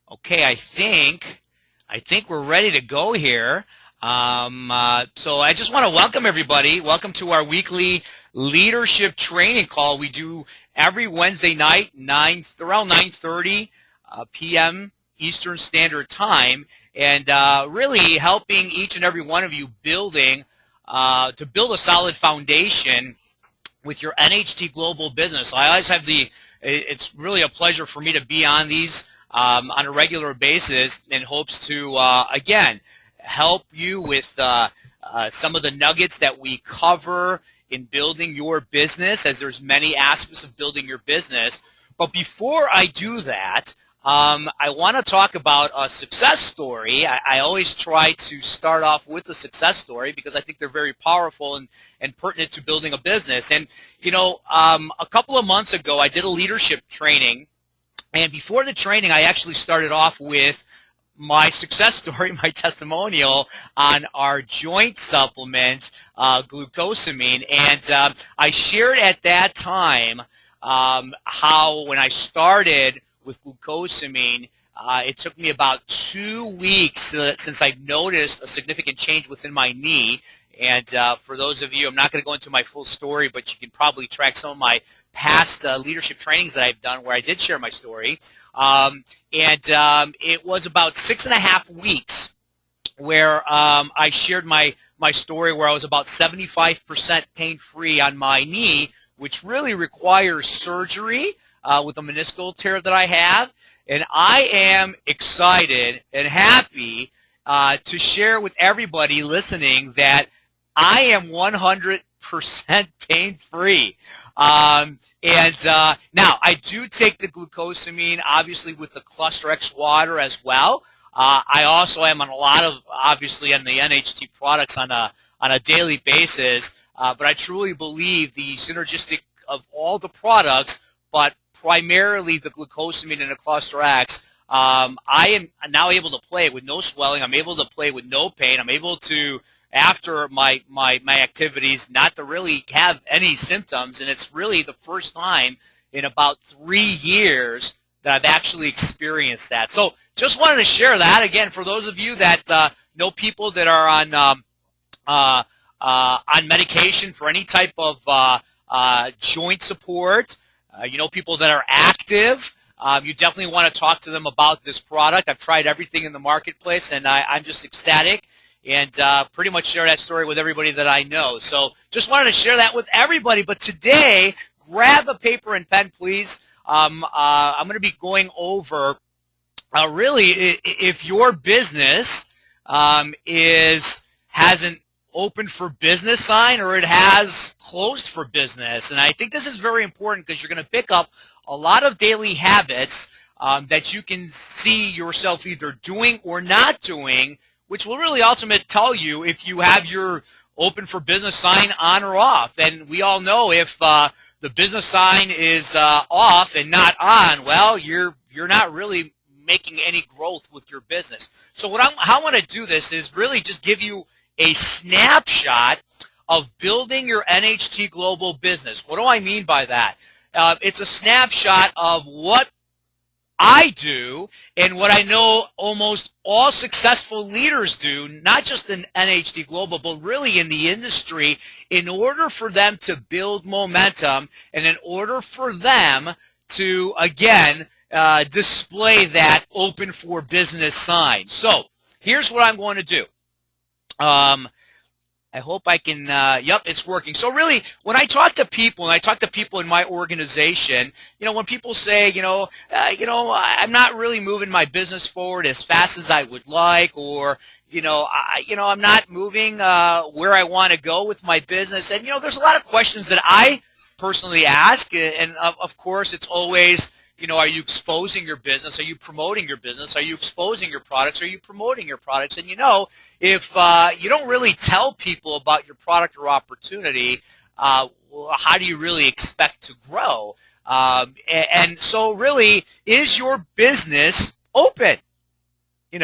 Okay, I think we're ready to go here. So I just want to welcome everybody. Welcome to our weekly leadership training call. We do every Wednesday night, around 9:30 p.m. Eastern Standard Time, and really helping each and every one of you to build a solid foundation with your NHT Global business. I always have it's really a pleasure for me to be on these on a regular basis in hopes to, again, help you with some of the nuggets that we cover in building your business, as there's many aspects of building your business. But before I do that, I want to talk about a success story. I always try to start off with a success story because I think they're very powerful and pertinent to building a business. And, a couple of months ago, I did a leadership training. And before the training, I actually started off with my success story, my testimonial on our joint supplement, glucosamine. And I shared at that time how when I started with glucosamine, it took me about 2 weeks since I noticed a significant change within my knee. And for those of you, I'm not going to go into my full story, but you can probably track some of my past leadership trainings that I've done where I did share my story. It was about 6.5 weeks where I shared my story where I was about 75% pain-free on my knee, which really requires surgery with a meniscal tear that I have. And I am excited and happy to share with everybody listening that I am 100% pain-free. Now, I do take the glucosamine, obviously, with the Cluster X water as well. I also am on a lot of, obviously, on the NHT products on a daily basis. But I truly believe the synergistic of all the products, but primarily the glucosamine and the Cluster X, I am now able to play with no swelling. I'm able to play with no pain. I'm able to, after my activities, not to really have any symptoms. And it's really the first time in about 3 years that I've actually experienced that. So just wanted to share that. Again, for those of you that know people that are on medication for any type of joint support, people that are active, you definitely want to talk to them about this product. I've tried everything in the marketplace, and I'm just ecstatic and pretty much share that story with everybody that I know. So just wanted to share that with everybody. But today, grab a paper and pen, please. I'm going to be going over really if your business has an open for business sign or it has closed for business. And I think this is very important because you're going to pick up a lot of daily habits that you can see yourself either doing or not doing, which will really ultimately tell you if you have your open for business sign on or off. And we all know if the business sign is off and not on, well, you're not really making any growth with your business. So how I want to do this is really just give you a snapshot of building your NHT Global business. What do I mean by that? It's a snapshot of what I do and what I know almost all successful leaders do, not just in NHT Global, but really in the industry, in order for them to build momentum and in order for them to, again, display that open for business sign. So here's what I'm going to do. I hope I can, yep, it's working. So really, when I talk to people, and I talk to people in my organization, when people say, I'm not really moving my business forward as fast as I would like, or, I'm not moving where I want to go with my business. And, there's a lot of questions that I personally ask. And of course, it's always, are you exposing your business? Are you promoting your business? Are you exposing your products? Are you promoting your products? And if you don't really tell people about your product or opportunity, how do you really expect to grow? And so really, is your business open? And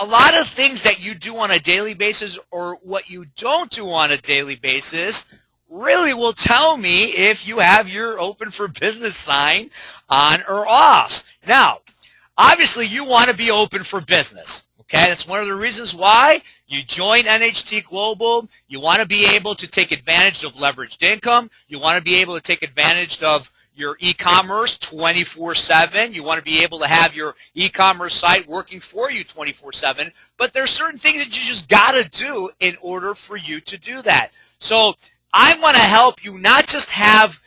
a lot of things that you do on a daily basis or what you don't do on a daily basis really will tell me if you have your open for business sign on or off. Now, obviously you want to be open for business. Okay, that's one of the reasons why you join NHT Global. You want to be able to take advantage of leveraged income. You want to be able to take advantage of your e-commerce 24/7. You want to be able to have your e-commerce site working for you 24/7. But there's certain things that you just got to do in order for you to do that. So I want to help you not just have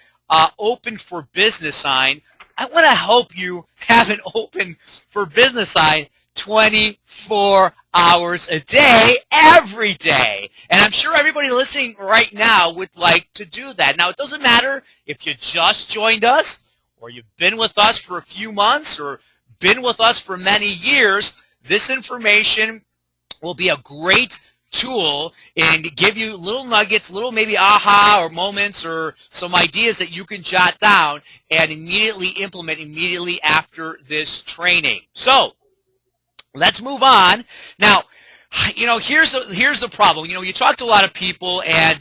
open for business sign. I want to help you have an open for business sign 24 hours a day, every day. And I'm sure everybody listening right now would like to do that. Now, it doesn't matter if you just joined us or you've been with us for a few months or been with us for many years. This information will be a great tool and give you little nuggets, little maybe aha or moments or some ideas that you can jot down and immediately implement immediately after this training. So let's move on. Now, here's the problem. You talk to a lot of people, and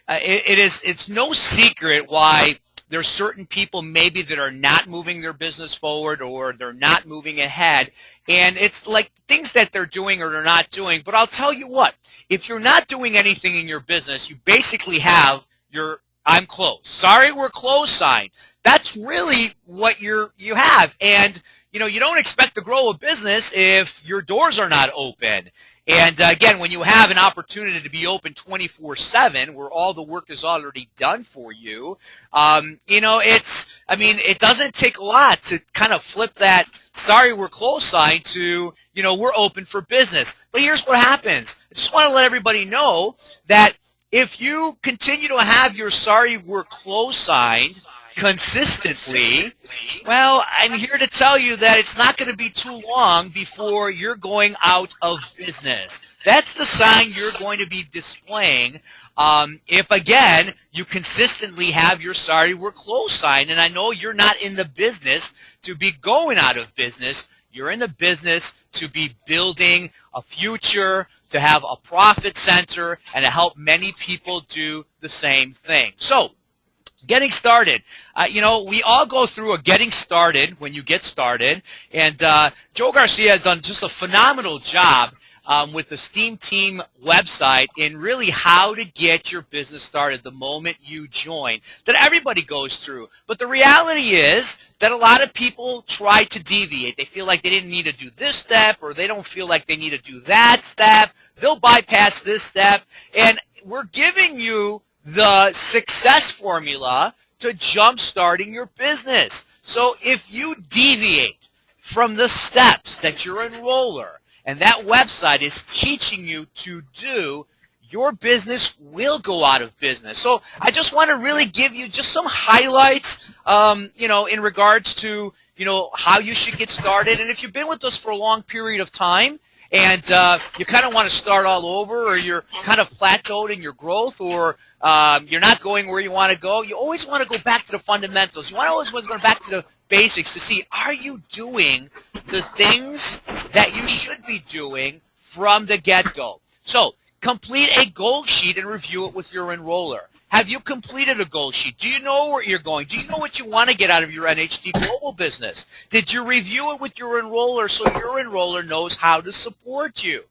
it's no secret why there's certain people maybe that are not moving their business forward or they're not moving ahead, and it's like things that they're doing or they're not doing. But I'll tell you what, if you're not doing anything in your business, you basically have your "I'm closed. Sorry, we're closed" sign. That's really what you have, and you don't expect to grow a business if your doors are not open. And again, when you have an opportunity to be open 24/7, where all the work is already done for you, it doesn't take a lot to kind of flip that "sorry, we're closed" sign to, we're open for business. But here's what happens. I just want to let everybody know that if you continue to have your "sorry, we're closed" sign consistently, well, I'm here to tell you that it's not going to be too long before you're going out of business. That's the sign you're going to be displaying if, again, you consistently have your "sorry, we're closed" sign. And I know you're not in the business to be going out of business. You're in the business to be building a future, to have a profit center, and to help many people do the same thing. So, getting started. We all go through a getting started when you get started. And Joe Garcia has done just a phenomenal job with the Steam Team website in really how to get your business started the moment you join, that everybody goes through. But the reality is that a lot of people try to deviate. They feel like they didn't need to do this step, or they don't feel like they need to do that step. They'll bypass this step. And we're giving you the success formula to jump starting your business. So if you deviate from the steps that your enroller and that website is teaching you to do, your business will go out of business. So I just want to really give you just some highlights, in regards to, how you should get started. And if you've been with us for a long period of time, and you kind of want to start all over, or you're kind of plateaued in your growth, or you're not going where you want to go, you always want to go back to the fundamentals. You want to always go back to the basics to see, are you doing the things that you should be doing from the get-go? So complete a goal sheet and review it with your enroller. Have you completed a goal sheet? Do you know where you're going? Do you know what you want to get out of your NHT Global business? Did you review it with your enroller so your enroller knows how to support you?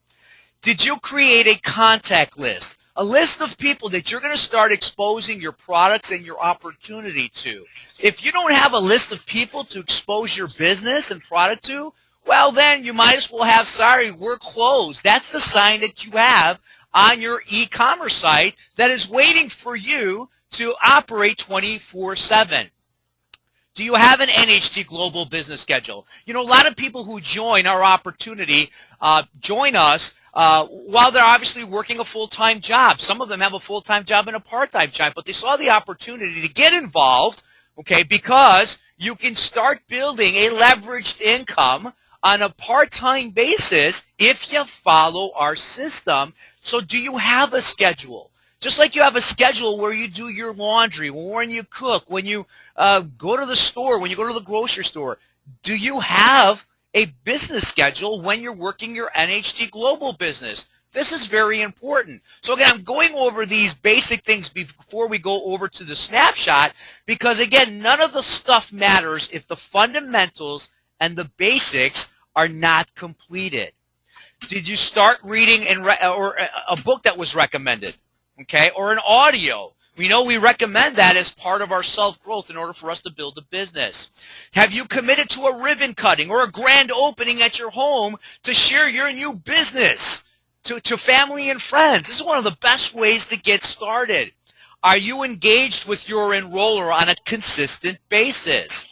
Did you create a contact list? A list of people that you're going to start exposing your products and your opportunity to. If you don't have a list of people to expose your business and product to, well, then you might as well have "sorry, we're closed." That's the sign that you have on your e-commerce site that is waiting for you to operate 24/7. Do you have an NHT Global business schedule? A lot of people who join our opportunity join us while they're obviously working a full-time job. Some of them have a full-time job and a part-time job, but they saw the opportunity to get involved, okay, because you can start building a leveraged income on a part-time basis if you follow our system. So do you have a schedule? Just like you have a schedule where you do your laundry, when you cook, when you go to the store, when you go to the grocery store. Do you have a business schedule when you're working your NHT Global business? This is very important. So again, I'm going over these basic things before we go over to the snapshot, because again, none of the stuff matters if the fundamentals and the basics are not completed? Did you start reading or a book that was recommended, okay, or an audio? We know we recommend that as part of our self-growth in order for us to build a business. Have you committed to a ribbon cutting or a grand opening at your home to share your new business to family and friends? This is one of the best ways to get started. Are you engaged with your enroller on a consistent basis?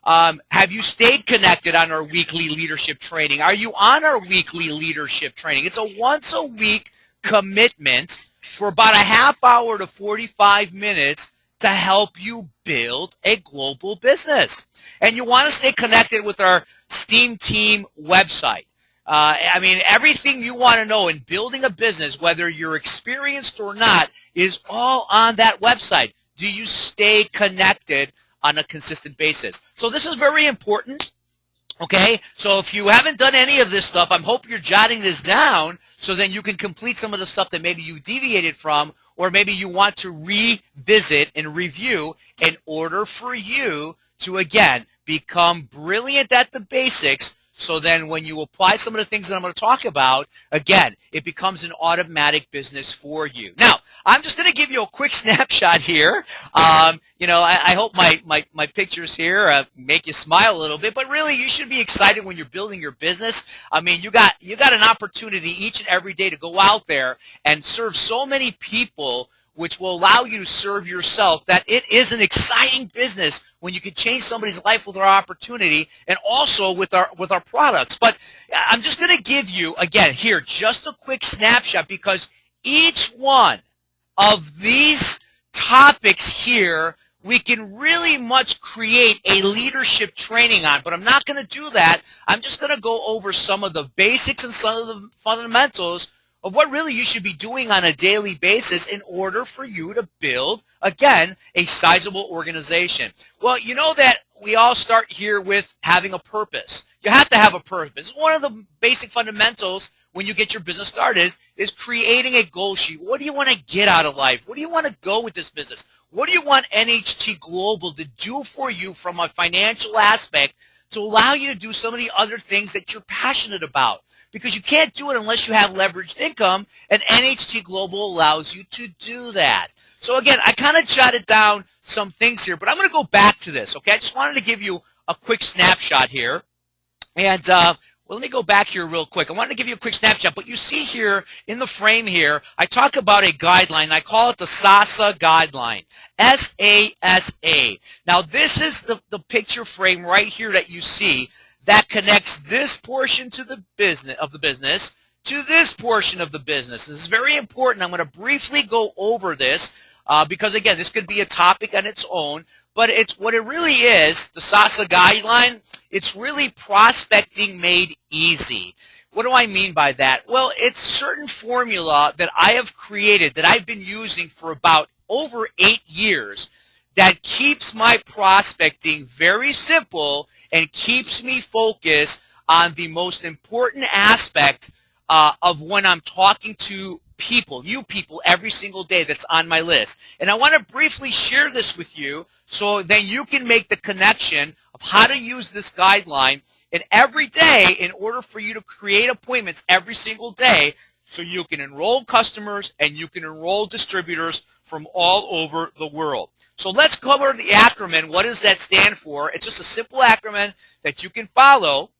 Have you stayed connected on our weekly leadership training? Are you on our weekly leadership training? It's a once-a-week commitment for about a half hour to 45 minutes to help you build a global business. And you want to stay connected with our STEAM Team website. I mean, everything you want to know in building a business, whether you're experienced or not, is all on that website. Do you stay connected on a consistent basis? So this is very important. Okay, so if you haven't done any of this stuff, I hope you're jotting this down so then you can complete some of the stuff that maybe you deviated from, or maybe you want to revisit and review in order for you to, again, become brilliant at the basics. So then when you apply some of the things that I'm going to talk about, again, it becomes an automatic business for you. Now, I'm just going to give you a quick snapshot here. I hope my pictures here make you smile a little bit, but really you should be excited when you're building your business. I mean, you got an opportunity each and every day to go out there and serve so many people, which will allow you to serve yourself, that it is an exciting business when you can change somebody's life with our opportunity and also with our products. But I'm just going to give you, again, here, just a quick snapshot, because each one of these topics here we can really much create a leadership training on, but I'm not going to do that. I'm just going to go over some of the basics and some of the fundamentals of what really you should be doing on a daily basis in order for you to build, again, a sizable organization. Well, you know that we all start here with having a purpose. You have to have a purpose. One of the basic fundamentals when you get your business started is creating a goal sheet. What do you want to get out of life? What do you want to go with this business? What do you want NHT Global to do for you from a financial aspect to allow you to do some of the other things that you're passionate about? Because you can't do it unless you have leveraged income, and NHT Global allows you to do that. So again, I kind of jotted down some things here, but I'm going to go back to this, okay? I just wanted to give you a quick snapshot here. And well, let me go back here real quick. I wanted to give you a quick snapshot, but you see here in the frame here, I talk about a guideline. I call it the Salsa guideline, S-A-S-A. Now, this is the picture frame right here that you see that connects this portion to the business to this portion of the business. This is very important. I'm going to briefly go over this because, again, this could be a topic on its own, but it's what it really is, the Salsa guideline. It's really prospecting made easy. What do I mean by that? Well, it's certain formula that I have created that I've been using for about over 8 years that keeps my prospecting very simple and keeps me focused on the most important aspect of when I'm talking to people, new people, every single day that's on my list. And I want to briefly share this with you so then you can make the connection of how to use this guideline and every day in order for you to create appointments every single day so you can enroll customers and you can enroll distributors from all over the world. So let's cover the acronym. What does that stand for? It's just a simple acronym that you can follow.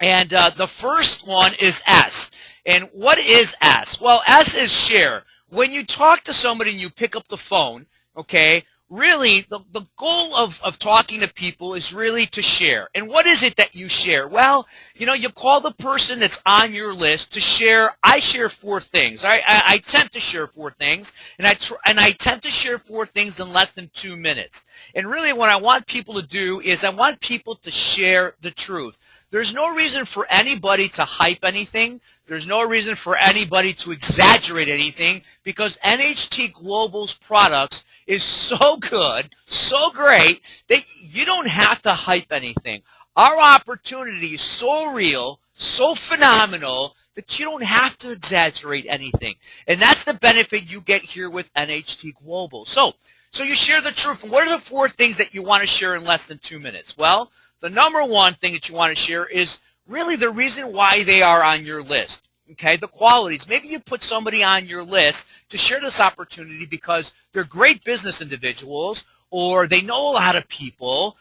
And the first one is S. And what is S? Well, S is share. When you talk to somebody and you pick up the phone, okay, really the goal of talking to people is really to share. And what is it that you share? Well, you know, you call the person that's on your list to share. I share 4 things. I tend to share 4 things, and I tend to share 4 things in less than 2 minutes. And really what I want people to do is I want people to share the truth. There's no reason for anybody to hype anything. There's no reason for anybody to exaggerate anything because NHT Global's products is so good, so great, that you don't have to hype anything. Our opportunity is so real, so phenomenal, that you don't have to exaggerate anything. And that's the benefit you get here with NHT Global. So you share the truth. What are the 4 things that you want to share in less than 2 minutes? Well, the number one thing that you want to share is really the reason why they are on your list. Okay, the qualities. Maybe you put somebody on your list to share this opportunity because they're great business individuals, or they know a lot of people,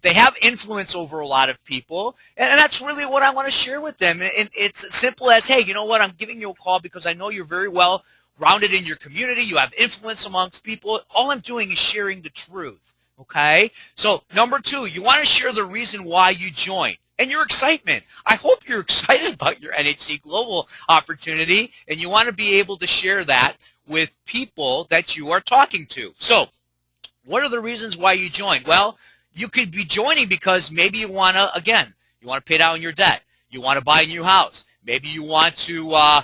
they have influence over a lot of people, and that's really what I want to share with them. And it's as simple as, hey, you know what, I'm giving you a call because I know you're very well rounded in your community, you have influence amongst people. All I'm doing is sharing the truth, okay? So number two, you want to share the reason why you joined and your excitement. I hope you're excited about your NHC Global opportunity, and you want to be able to share that with people that you are talking to. So what are the reasons why you joined? Well, you could be joining because maybe you want to, again, you want to pay down your debt. You want to buy a new house. Maybe you want to,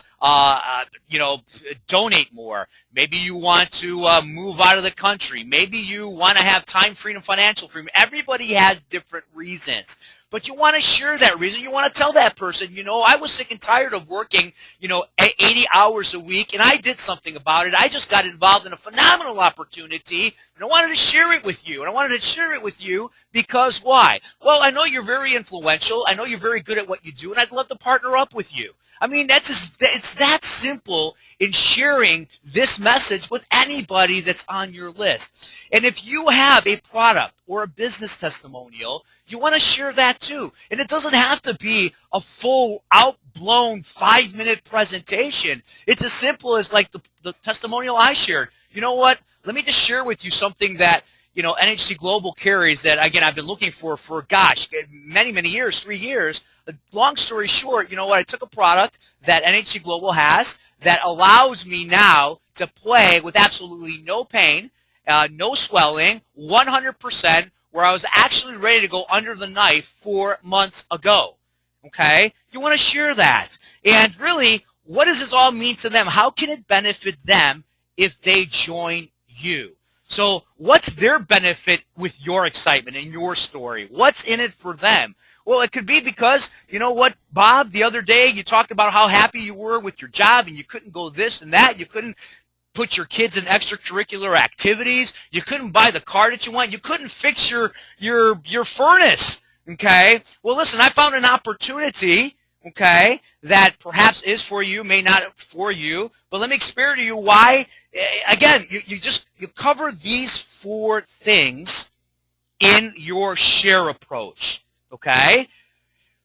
donate more. Maybe you want to move out of the country. Maybe you want to have time freedom, financial freedom. Everybody has different reasons. But you want to share that reason. You want to tell that person, I was sick and tired of working, 80 hours a week, and I did something about it. I just got involved in a phenomenal opportunity, and I wanted to share it with you. And I wanted to share it with you because why? Well, I know you're very influential. I know you're very good at what you do, and I'd love to partner up with you. I mean, it's that simple in sharing this message with anybody that's on your list. And if you have a product or a business testimonial, you want to share that too. And it doesn't have to be a full, out-blown 5-minute presentation. It's as simple as like the testimonial I shared. You know what? Let me just share with you something that NHC Global carries that, again, I've been looking for gosh, many, many years, 3 years. Long story short, you know what? I took a product that NHC Global has that allows me now to play with absolutely no pain, no swelling, 100%, where I was actually ready to go under the knife 4 months ago. Okay? You want to share that. And really, what does this all mean to them? How can it benefit them if they join you? So what's their benefit with your excitement and your story? What's in it for them? Well, it could be because, you know what, Bob, the other day you talked about how happy you were with your job and you couldn't go this and that. You couldn't put your kids in extracurricular activities. You couldn't buy the car that you want. You couldn't fix your furnace, okay? Well, listen, I found an opportunity, okay, that perhaps is for you, may not for you, but let me explain to you why. Again, you cover these 4 things in your share approach. Okay?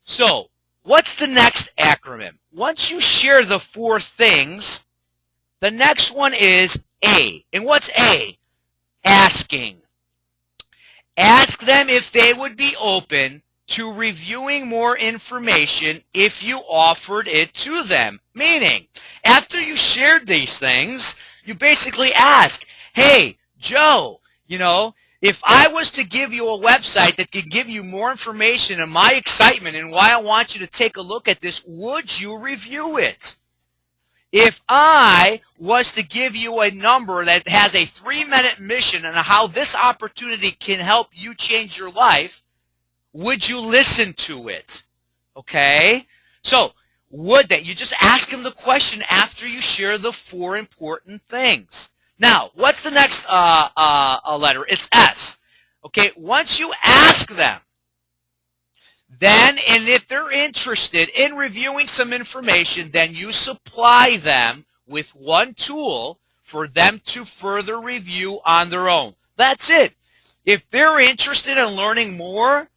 So, what's the next acronym? Once you share the 4 things, the next one is A. And what's A? Asking. Ask them if they would be open to reviewing more information if you offered it to them. Meaning, after you shared these things, you basically ask, hey, Joe, if I was to give you a website that could give you more information and my excitement and why I want you to take a look at this, would you review it? If I was to give you a number that has a 3-minute mission on how this opportunity can help you change your life, would you listen to it? Okay? So, would that? You just ask them the question after you share the 4 important things. Now, what's the next letter? It's S. Okay, once you ask them, then, and if they're interested in reviewing some information, then you supply them with one tool for them to further review on their own. That's it. If they're interested in learning more,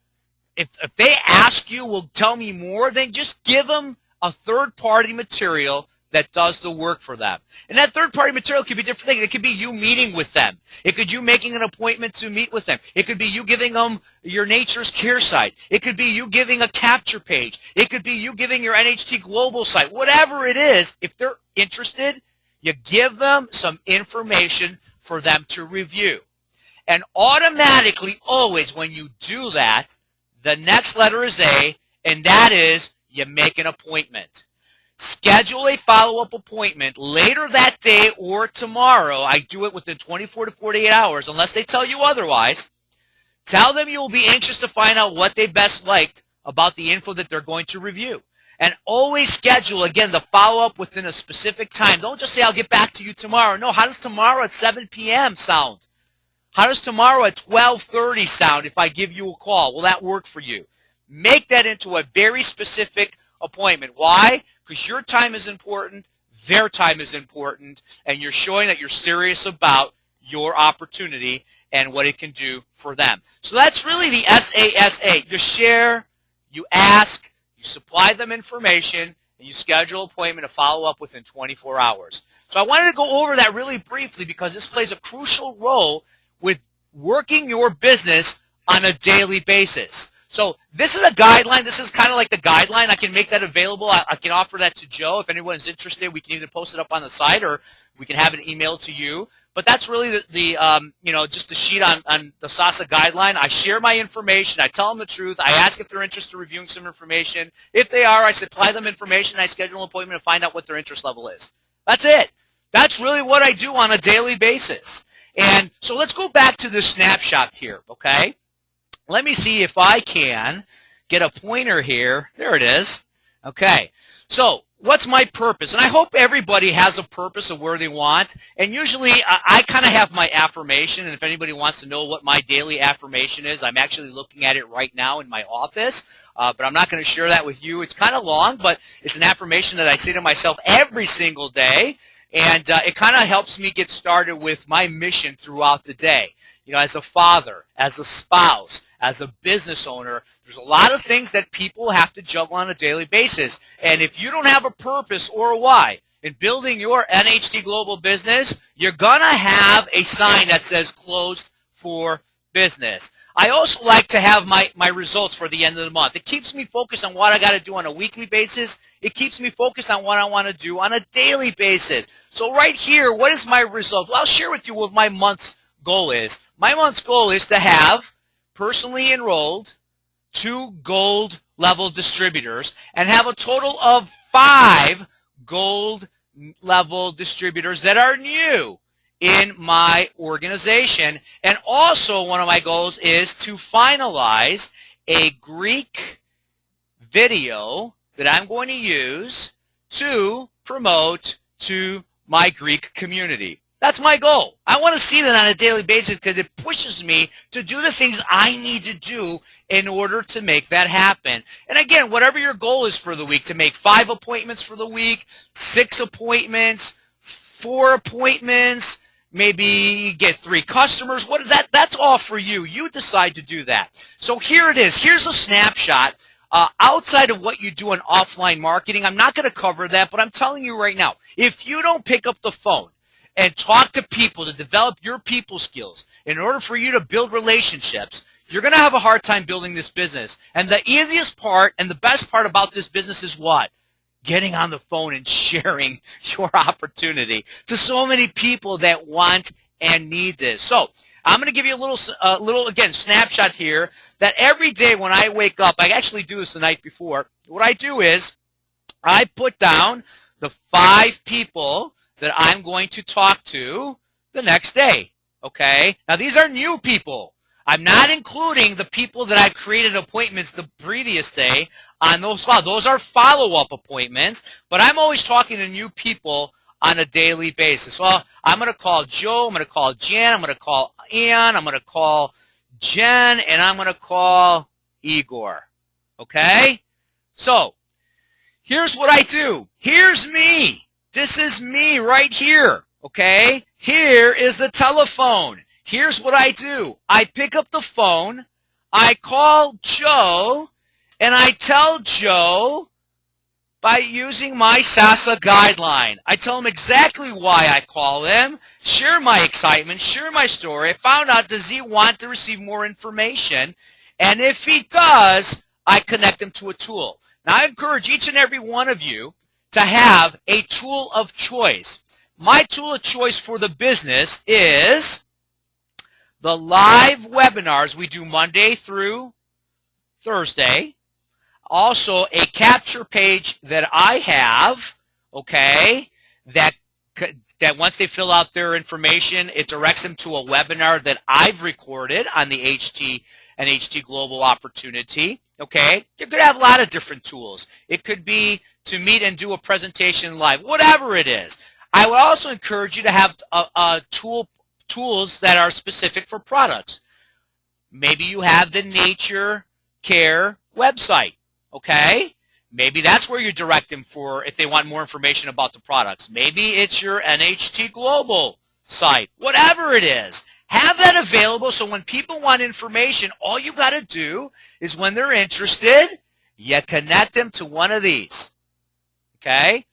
if they ask you, well, tell me more, then just give them a third-party material that does the work for them. And that third-party material could be different things. It could be you meeting with them. It could be you making an appointment to meet with them. It could be you giving them your Nature's Care site. It could be you giving a capture page. It could be you giving your NHT Global site. Whatever it is, if they're interested, you give them some information for them to review. And automatically, always, when you do that, the next letter is A, and that is you make an appointment. Schedule a follow-up appointment later that day or tomorrow. I do it within 24 to 48 hours, unless they tell you otherwise. Tell them you will be anxious to find out what they best liked about the info that they're going to review. And always schedule, again, the follow-up within a specific time. Don't just say, I'll get back to you tomorrow. No, how does tomorrow at 7 p.m. sound? How does tomorrow at 12:30 sound if I give you a call? Will that work for you? Make that into a very specific appointment. Why? Because your time is important, their time is important, and you're showing that you're serious about your opportunity and what it can do for them. So that's really the SASA. You share, you ask, you supply them information, and you schedule an appointment to follow up within 24 hours. So I wanted to go over that really briefly because this plays a crucial role with working your business on a daily basis. So this is a guideline. This is kind of like the guideline. I can make that available. I can offer that to Joe. If anyone's interested, we can either post it up on the site or we can have it emailed to you. But that's really just the sheet on the Salsa guideline. I share my information. I tell them the truth. I ask if they're interested in reviewing some information. If they are, I supply them information. I schedule an appointment to find out what their interest level is. That's it. That's really what I do on a daily basis. And so let's go back to the snapshot here, okay? Let me see if I can get a pointer here. There it is. Okay. So what's my purpose? And I hope everybody has a purpose of where they want. And usually I kind of have my affirmation. And if anybody wants to know what my daily affirmation is, I'm actually looking at it right now in my office. But I'm not going to share that with you. It's kind of long, but it's an affirmation that I say to myself every single day. And it kind of helps me get started with my mission throughout the day. You know, as a father, as a spouse, as a business owner, there's a lot of things that people have to juggle on a daily basis. And if you don't have a purpose or a why in building your NHT Global business, you're going to have a sign that says closed for business. I also like to have my results for the end of the month. It keeps me focused on what I got to do on a weekly basis. It keeps me focused on what I want to do on a daily basis. So right here, what is my result? Well, I'll share with you what my month's goal is. My month's goal is to have personally enrolled 2 gold level distributors and have a total of 5 gold level distributors that are new in my organization. And also one of my goals is to finalize a Greek video that I'm going to use to promote to my Greek community. That's my goal. I want to see that on a daily basis because it pushes me to do the things I need to do in order to make that happen. And again, whatever your goal is for the week, to make 5 appointments for the week, 6 appointments, 4 appointments, maybe get 3 customers. That's all for you. You decide to do that. So here it is. Here's a snapshot. Outside of what you do in offline marketing, I'm not going to cover that, but I'm telling you right now, if you don't pick up the phone and talk to people to develop your people skills in order for you to build relationships, you're going to have a hard time building this business. And the easiest part and the best part about this business is what? Getting on the phone and sharing your opportunity to so many people that want and need this. So I'm going to give you a little again, snapshot here that every day when I wake up, I actually do this the night before. What I do is I put down the 5 people that I'm going to talk to the next day, okay? Now, these are new people. I'm not including the people that I've created appointments the previous day on those files. Those are follow-up appointments, but I'm always talking to new people on a daily basis. Well, I'm going to call Joe, I'm going to call Jan, I'm going to call Ian, I'm going to call Jen, and I'm going to call Igor, okay? So, here's what I do. Here's me. This is me right here, okay? Here is the telephone. Here's what I do. I pick up the phone, I call Joe, and I tell Joe by using my Salsa guideline. I tell him exactly why I call him, share my excitement, share my story. I found out, does he want to receive more information? And if he does, I connect him to a tool. Now, I encourage each and every one of you to have a tool of choice. My tool of choice for the business is the live webinars we do Monday through Thursday. Also, a capture page that I have, okay, that once they fill out their information, it directs them to a webinar that I've recorded on the HT and HT Global opportunity, okay? You could have a lot of different tools. It could be to meet and do a presentation live, whatever it is. I would also encourage you to have a tool tools that are specific for products. Maybe you have the Nature Care website, okay? Maybe that's where you direct them for if they want more information about the products. Maybe it's your NHT Global site, whatever it is. Have that available so when people want information, all you got to do is when they're interested, you connect them to one of these, okay?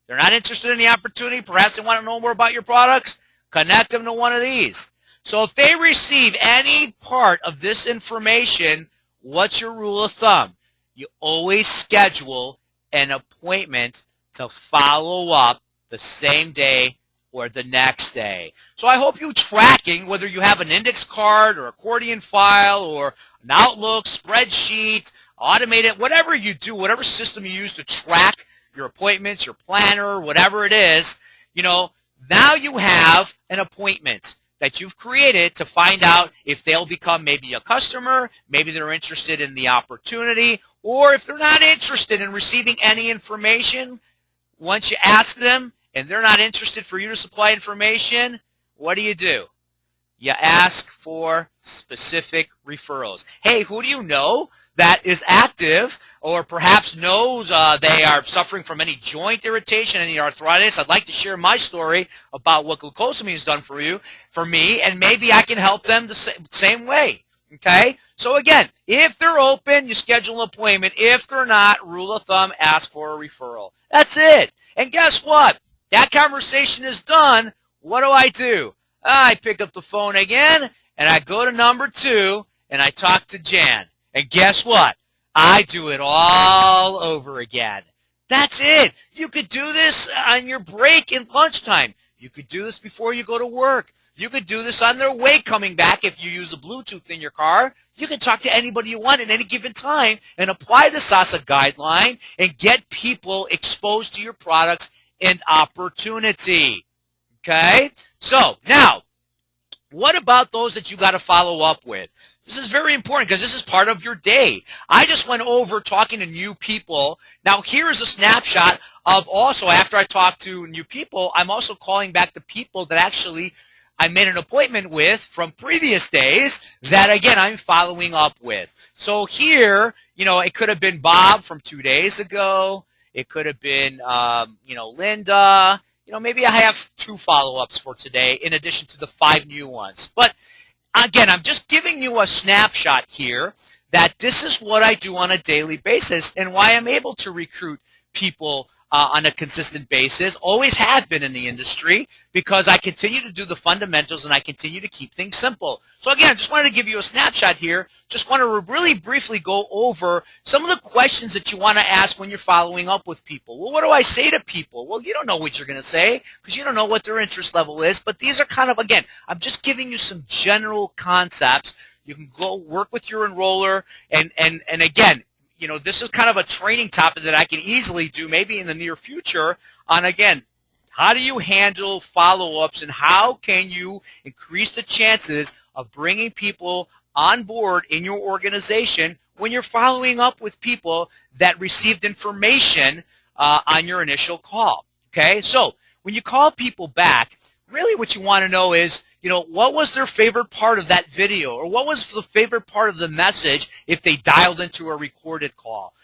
They're not interested in the opportunity. Perhaps they want to know more about your products. Connect them to one of these. So if they receive any part of this information, what's your rule of thumb? You always schedule an appointment to follow up the same day or the next day. So I hope you're tracking, whether you have an index card or accordion file or an Outlook, spreadsheet, automated, whatever you do, whatever system you use to track your appointments, your planner, whatever it is, now you have an appointment that you've created to find out if they'll become maybe a customer, maybe they're interested in the opportunity, or if they're not interested in receiving any information, once you ask them and they're not interested for you to supply information, what do? You ask for specific referrals. Hey, who do you know that is active or perhaps knows they are suffering from any joint irritation, any arthritis? I'd like to share my story about what glucosamine has done for me, and maybe I can help them the same way. Okay? So again, if they're open, you schedule an appointment. If they're not, rule of thumb, ask for a referral. That's it. And guess what? That conversation is done. What do? I pick up the phone again, and I go to number 2, and I talk to Jan. And guess what? I do it all over again. That's it. You could do this on your break in lunchtime. You could do this before you go to work. You could do this on their way coming back if you use a Bluetooth in your car. You can talk to anybody you want at any given time and apply the Salsa guideline and get people exposed to your products and opportunity. Okay? So, now, what about those that you got to follow up with? This is very important because this is part of your day. I just went over talking to new people. Now, here is a snapshot of also after I talk to new people, I'm also calling back the people that actually I made an appointment with from previous days that, again, I'm following up with. So here, it could have been Bob from 2 days ago. It could have been, Linda. Maybe I have 2 follow-ups for today in addition to the 5 new ones. But again, I'm just giving you a snapshot here that this is what I do on a daily basis and why I'm able to recruit people on a consistent basis, always have been in the industry because I continue to do the fundamentals and I continue to keep things simple. So again, I just wanted to give you a snapshot here. Just want to really briefly go over some of the questions that you want to ask when you're following up with people. Well, what do I say to people? Well, you don't know what you're going to say because you don't know what their interest level is, but these are kind of, again, I'm just giving you some general concepts. You can go work with your enroller and again, this is kind of a training topic that I can easily do maybe in the near future on, again, how do you handle follow-ups and how can you increase the chances of bringing people on board in your organization when you're following up with people that received information on your initial call, okay? So when you call people back, really what you want to know is, what was their favorite part of that video or what was the favorite part of the message if they dialed into a recorded call,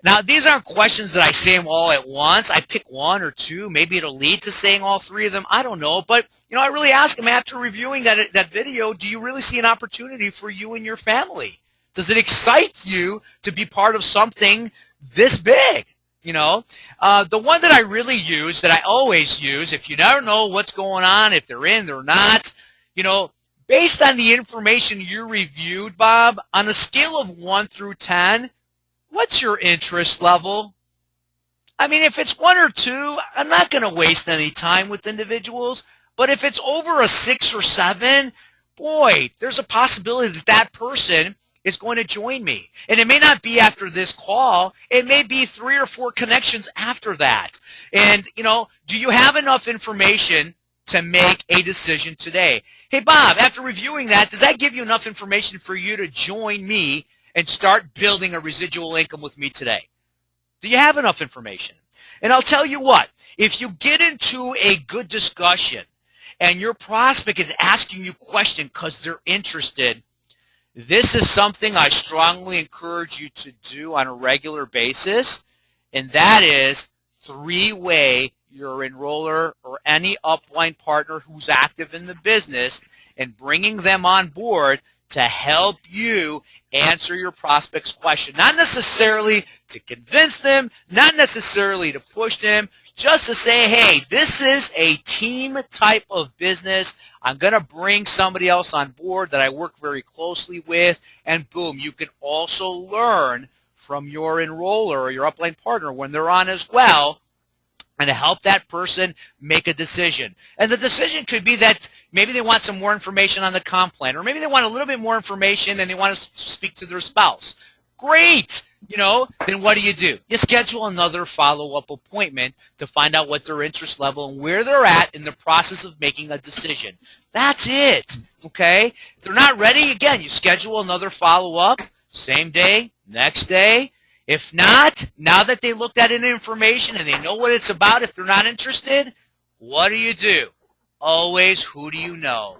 Now, these aren't questions that I say them all at once. I pick 1 or 2. Maybe it'll lead to saying all 3 of them. I don't know. But, I really ask them after reviewing that video, do you really see an opportunity for you and your family? Does it excite you to be part of something this big? The one that I really use, that I always use, if you never know what's going on, if they're in, they're not, based on the information you reviewed, Bob, on a scale of 1 through 10, what's your interest level? I mean, if it's 1 or 2, I'm not going to waste any time with individuals. But if it's over a 6 or 7, boy, there's a possibility that that person is going to join me. And it may not be after this call. It may be 3 or 4 connections after that. And, do you have enough information to make a decision today? Hey, Bob, after reviewing that, does that give you enough information for you to join me and start building a residual income with me today? Do you have enough information? And I'll tell you what, if you get into a good discussion and your prospect is asking you questions because they're interested, this is something I strongly encourage you to do on a regular basis, and that is three-way your enroller or any upline partner who's active in the business and bringing them on board to help you answer your prospect's question. Not necessarily to convince them, not necessarily to push them, just to say, hey, this is a team type of business. I'm going to bring somebody else on board that I work very closely with, and boom, you can also learn from your enroller or your upline partner when they're on as well, and to help that person make a decision. And the decision could be that maybe they want some more information on the comp plan, or maybe they want a little bit more information and they want to speak to their spouse. Great! Then what do? You schedule another follow-up appointment to find out what their interest level and where they're at in the process of making a decision. That's it, okay? If they're not ready, again, you schedule another follow-up, same day, next day. If not, now that they looked at the information and they know what it's about, if they're not interested, what do? Always, who do you know?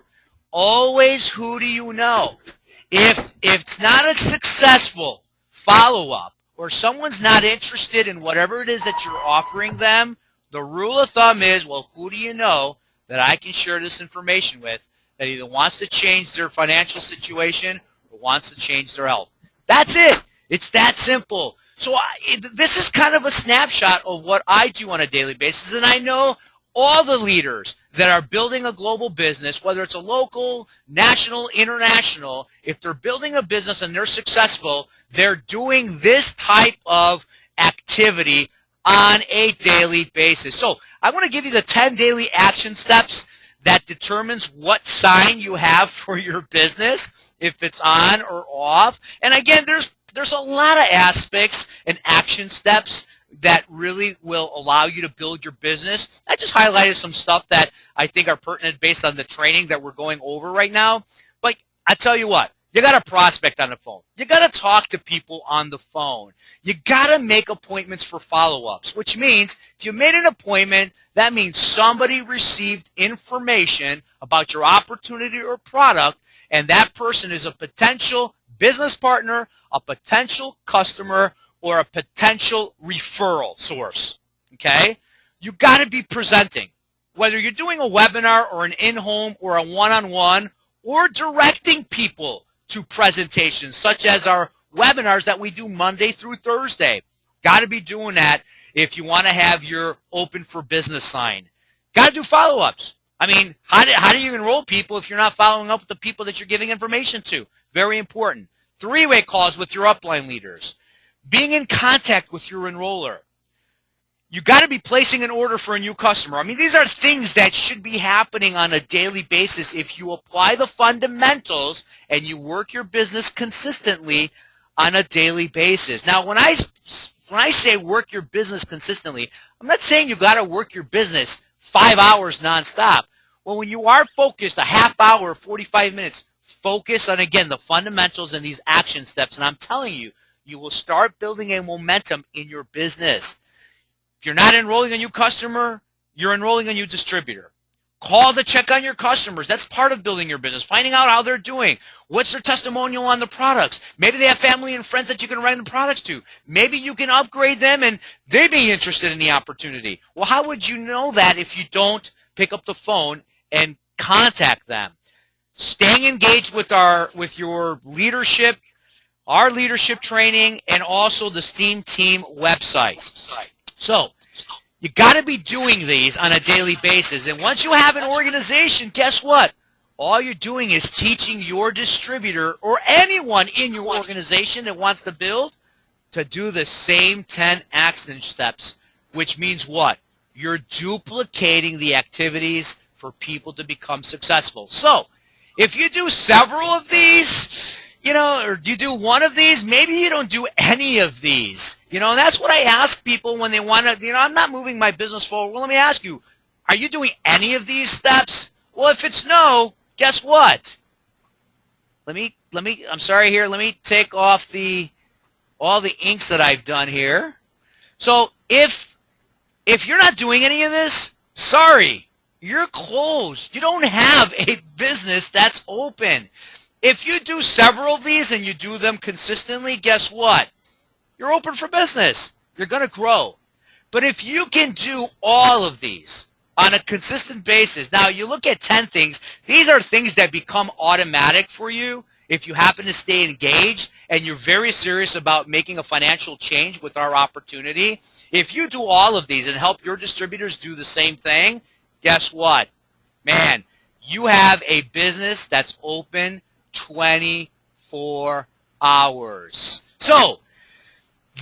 Always, who do you know? If it's not a successful follow-up or someone's not interested in whatever it is that you're offering them, the rule of thumb is, well, who do you know that I can share this information with that either wants to change their financial situation or wants to change their health? That's it. It's that simple. So this is kind of a snapshot of what I do on a daily basis, and I know all the leaders that are building a global business, whether it's a local, national, international, if they're building a business and they're successful, they're doing this type of activity on a daily basis. So I want to give you the 10 daily action steps that determines what sign you have for your business, if it's on or off. And again, there's a lot of aspects and action steps that really will allow you to build your business. I just highlighted some stuff that I think are pertinent based on the training that we're going over right now. But I tell you what, you got to prospect on the phone. You got to talk to people on the phone. You got to make appointments for follow-ups, which means if you made an appointment, that means somebody received information about your opportunity or product, and that person is a potential business partner, a potential customer, or a potential referral source, okay? You got to be presenting. Whether you're doing a webinar or an in-home or a one-on-one or directing people to presentations such as our webinars that we do Monday through Thursday. Got to be doing that if you want to have your open for business sign. Got to do follow-ups. I mean, how do you enroll people if you're not following up with the people that you're giving information to? Very important. Three-way calls with your upline leaders. Being in contact with your enroller. You got to be placing an order for a new customer. I mean, these are things that should be happening on a daily basis if you apply the fundamentals and you work your business consistently on a daily basis. Now, when I say work your business consistently, I'm not saying you got to work your business 5 hours nonstop. Well, when you are focused a half hour, 45 minutes, focus on, again, the fundamentals and these action steps. And I'm telling you, you will start building a momentum in your business. If you're not enrolling a new customer, you're enrolling a new distributor. Call to check on your customers. That's part of building your business. Finding out how they're doing. What's their testimonial on the products? Maybe they have family and friends that you can rent the products to. Maybe you can upgrade them and they'd be interested in the opportunity. Well, how would you know that if you don't pick up the phone and contact them? Staying engaged with your leadership, our leadership training, and also the STEAM Team website. So you got to be doing these on a daily basis. And once you have an organization, guess what? All you're doing is teaching your distributor or anyone in your organization that wants to build to do the same 10 action steps, which means what? You're duplicating the activities for people to become successful. So if you do several of these, or you do one of these, maybe you don't do any of these. And that's what I ask people when they want to, I'm not moving my business forward. Well, let me ask you, are you doing any of these steps? Well, if it's no, guess what? I'm sorry here. Let me take off all the inks that I've done here. So if you're not doing any of this, sorry. you're closed. You don't have a business that's open. If you do several of these and you do them consistently, guess what? You're open for business. You're going to grow. But if you can do all of these on a consistent basis, now you look at 10 things, these are things that become automatic for you if you happen to stay engaged and you're very serious about making a financial change with our opportunity. If you do all of these and help your distributors do the same thing, guess what? Man, you have a business that's open 24 hours. So,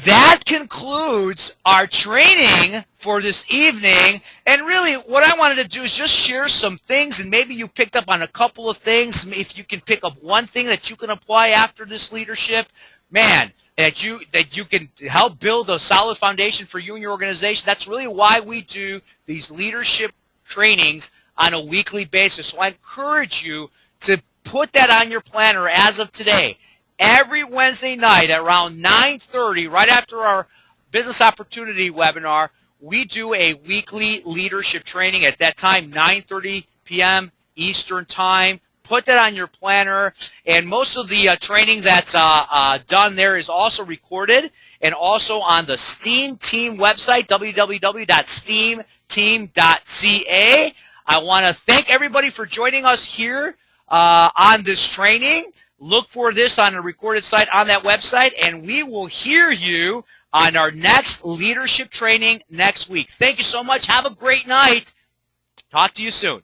that concludes our training for this evening. And really, what I wanted to do is just share some things, and maybe you picked up on a couple of things. If you can pick up one thing that you can apply after this leadership, man, that you can help build a solid foundation for you and your organization. That's really why we do these leadership trainings on a weekly basis. So I encourage you to put that on your planner as of today. Every Wednesday night at around 9:30, right after our business opportunity webinar, we do a weekly leadership training at that time, 9:30 p.m. Eastern time. Put that on your planner. And most of the training that's done there is also recorded and also on the STEAM Team website, www.steamteam.ca. I want to thank everybody for joining us here on this training. Look for this on a recorded site on that website, and we will hear you on our next leadership training next week. Thank you so much. Have a great night. Talk to you soon.